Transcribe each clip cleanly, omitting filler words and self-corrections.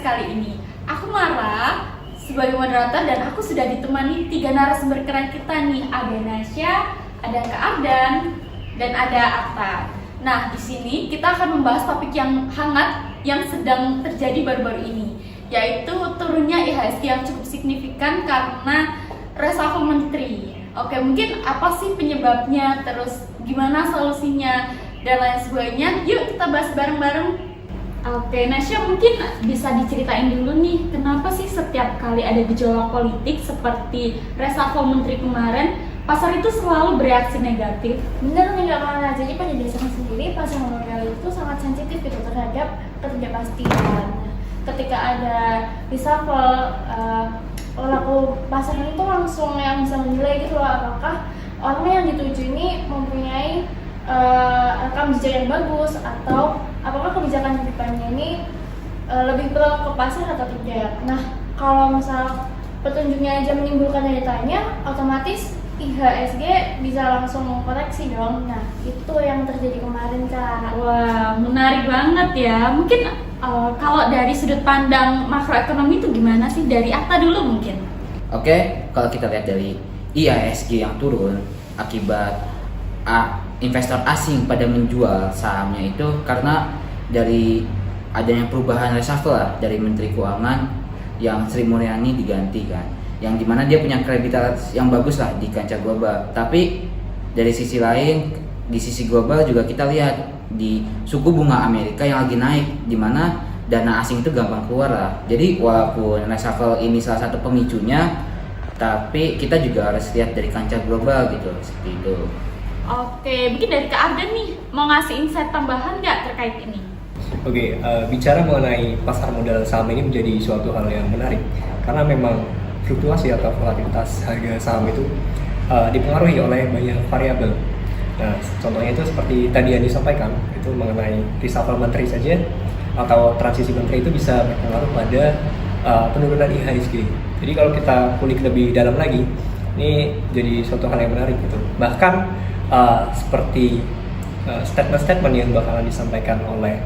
kali ini. Aku Mara sebagai moderator dan aku sudah ditemani 3 narasumber keren kita nih. Ada Nasya, ada Kak Ardan, dan ada Atta. Nah, di sini kita akan membahas topik yang hangat yang sedang terjadi baru-baru ini, yaitu turunnya IHSG yang cukup signifikan karena reshuffle menteri. Oke, mungkin apa sih penyebabnya, terus gimana solusinya, dan lain sebagainya. Yuk kita bahas bareng-bareng. Oke, Nasya mungkin bisa diceritain dulu nih, kenapa sih setiap kali ada gejolak politik seperti reshuffle menteri kemarin, pasar itu selalu bereaksi negatif? Benar nih Kak Mara, jadi pada dasarnya sendiri pasar modal itu sangat sensitif gitu terhadap ketidakpastian. Ketika ada reshuffle, pelaku pasar itu langsung yang bisa menilai gitu loh, apakah orang yang dituju ini mempunyai rekam jejak yang bagus atau apakah kebijakan ke depannya ini lebih pro ke pasar atau tidak. Nah, kalau misal petunjuknya aja menimbulkan daya tanya, otomatis IHSG bisa langsung koreksi dong. Nah, itu yang terjadi kemarin Kak. Wah, menarik banget ya. Mungkin kalau dari sudut pandang makroekonomi itu gimana sih? Dari Atta dulu mungkin. Oke, kalau kita lihat dari IHSG yang turun akibat investor asing pada menjual sahamnya itu karena dari adanya perubahan reshuffle lah dari Menteri Keuangan yang Sri Mulyani diganti kan, yang dimana dia punya kredibilitas yang bagus lah di kancah global. Tapi dari sisi lain, di sisi global juga kita lihat di suku bunga Amerika yang lagi naik, dimana dana asing itu gampang keluar lah. Jadi walaupun reshuffle ini salah satu pemicunya, tapi kita juga harus lihat dari kancah global gitu, seperti itu. Oke, mungkin dari Kak Ardan nih, mau ngasih insight tambahan nggak terkait ini? Oke, bicara mengenai pasar modal saham ini menjadi suatu hal yang menarik karena memang fluktuasi atau volatilitas harga saham itu dipengaruhi oleh banyak variabel. Nah, contohnya itu seperti tadi yang disampaikan, itu mengenai reshuffle menteri saja atau transisi menteri itu bisa berpengaruh pada penurunan IHSG. Jadi kalau kita kulik lebih dalam lagi, ini jadi suatu hal yang menarik gitu. Bahkan seperti statement-statement yang bakalan disampaikan oleh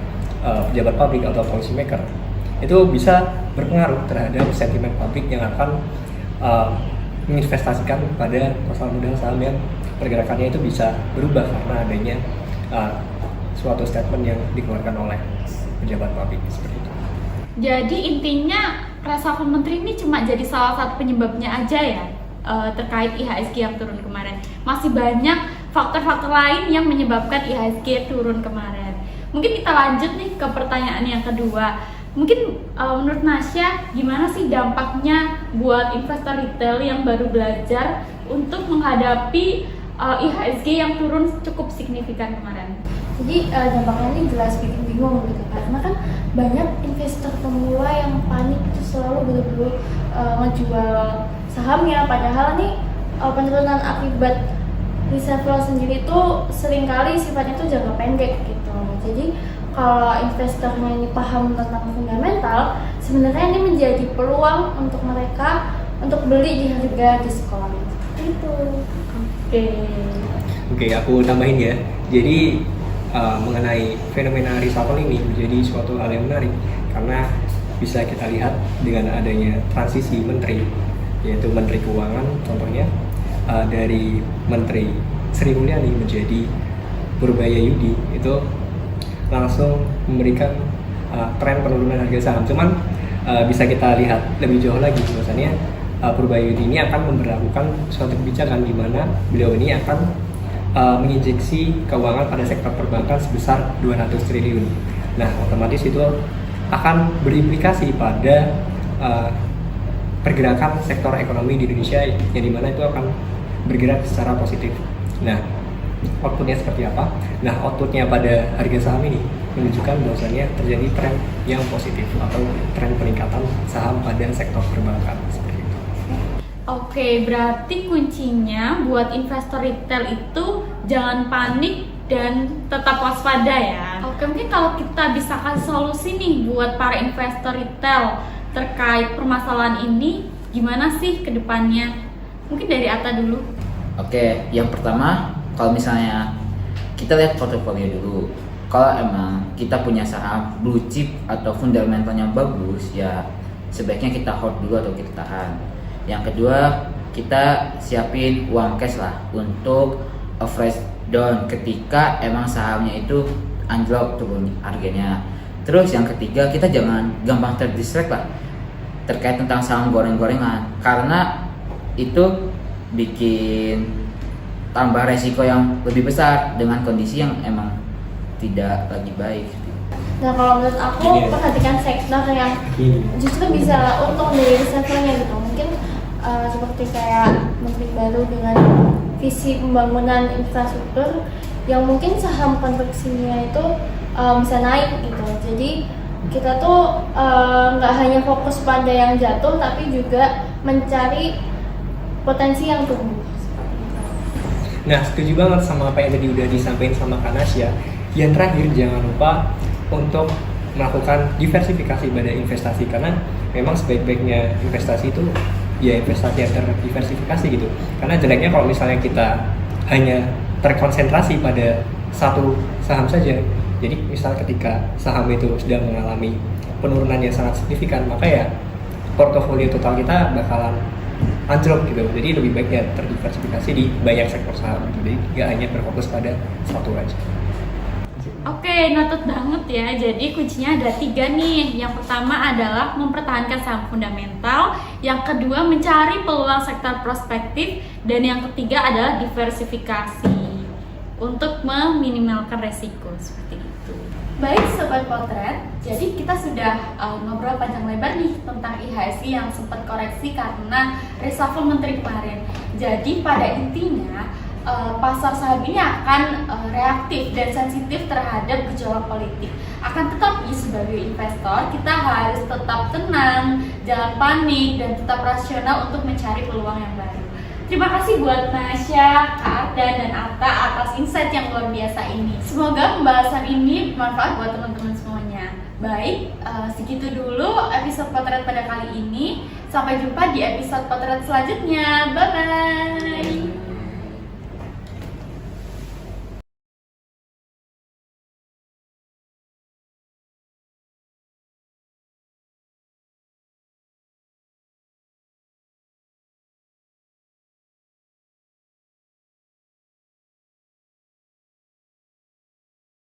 pejabat publik atau policy maker itu bisa berpengaruh terhadap sentimen publik yang akan menginvestasikan pada pasar modal saham yang pergerakannya itu bisa berubah karena adanya suatu statement yang dikeluarkan oleh pejabat publik seperti itu. Jadi intinya reshuffle menteri ini cuma jadi salah satu penyebabnya aja ya, terkait IHSG yang turun kemarin. Masih banyak faktor-faktor lain yang menyebabkan IHSG turun kemarin. Mungkin kita lanjut nih ke pertanyaan yang kedua. Mungkin menurut Nasya, gimana sih dampaknya buat investor retail yang baru belajar untuk menghadapi IHSG yang turun cukup signifikan kemarin? Jadi dampaknya ini jelas bikin bingung gitu karena kan banyak investor pemula yang panik itu selalu buru-buru ngejual sahamnya, padahal nih penurunan akibat reshuffle sendiri itu seringkali sifatnya itu jangka pendek gitu. Jadi kalau investornya ini paham tentang fundamental, sebenarnya ini menjadi peluang untuk mereka untuk beli di harga diskon. Itu. Oke, aku tambahin ya. Jadi mengenai fenomena reshuffle ini menjadi suatu hal yang menarik karena bisa kita lihat dengan adanya transisi menteri, yaitu Menteri Keuangan contohnya dari Menteri Sri Mulyani menjadi Purbaya Yudi, itu langsung memberikan tren penurunan harga saham. Cuman bisa kita lihat lebih jauh lagi, bahwasannya Purbaya Yudi ini akan memberlakukan suatu kebijakan di mana beliau ini akan menginjeksi keuangan pada sektor perbankan sebesar 200 triliun. Nah, otomatis itu akan berimplikasi pada pergerakan sektor ekonomi di Indonesia yang dimana itu akan bergerak secara positif. Nah, outputnya seperti apa? Nah, outputnya pada harga saham ini menunjukkan bahwasannya terjadi tren yang positif atau tren peningkatan saham pada sektor perbankan seperti itu. Oke, berarti kuncinya buat investor retail itu jangan panik dan tetap waspada ya. Oke, mungkin kalau kita bisa kasih solusi nih buat para investor retail terkait permasalahan ini, gimana sih ke depannya? Mungkin dari Atta dulu. Oke, yang pertama kalau misalnya kita lihat portofolio dulu, kalau emang kita punya saham blue chip atau fundamentalnya bagus, ya sebaiknya kita hold dulu atau kita tahan. Yang kedua, kita siapin uang cash lah untuk average down ketika emang sahamnya itu anjlok turun harganya. Terus yang ketiga, kita jangan gampang terdistract lah terkait tentang saham goreng-gorengan, karena itu bikin tambah resiko yang lebih besar dengan kondisi yang emang tidak lagi baik. Nah kalau menurut aku Iya. perhatikan sektor yang justru bisa untung dari sektornya gitu. Mungkin seperti kayak menteri baru dengan visi pembangunan infrastruktur yang mungkin saham konstruksinya itu bisa naik gitu. Jadi kita tuh nggak hanya fokus pada yang jatuh, tapi juga mencari potensi yang tumbuh. Nah, setuju banget sama apa yang tadi udah disampaikan sama Kanasya. Yang terakhir, jangan lupa untuk melakukan diversifikasi pada investasi, karena memang sebaik-baiknya investasi itu ya investasi yang terdiversifikasi gitu. Karena jeleknya kalau misalnya kita hanya terkonsentrasi pada satu saham saja. Jadi misal ketika saham itu sedang mengalami penurunan yang sangat signifikan, maka ya portofolio total kita bakalan anjlok gitu. Jadi lebih baik ya terdiversifikasi di banyak sektor saham. Jadi nggak hanya berfokus pada satu aja. Oke, noted banget ya. Jadi kuncinya ada 3 nih. Yang pertama adalah mempertahankan saham fundamental, yang kedua mencari peluang sektor prospektif, dan yang ketiga adalah diversifikasi untuk meminimalkan resiko seperti itu. Baik Sobat Potret, jadi kita sudah ngobrol panjang lebar nih tentang IHSG yang sempat koreksi karena reshuffle menteri kemarin. Jadi pada intinya pasar saham ini akan reaktif dan sensitif terhadap gejolak politik. Akan tetapi sebagai investor kita harus tetap tenang, jangan panik, dan tetap rasional untuk mencari peluang yang baru. Terima kasih buat Nasya, Kak Arda, dan Atta atas insight yang luar biasa ini. Semoga pembahasan ini bermanfaat buat teman-teman semuanya. Baik, segitu dulu episode Potret pada kali ini. Sampai jumpa di episode Potret selanjutnya. Bye-bye.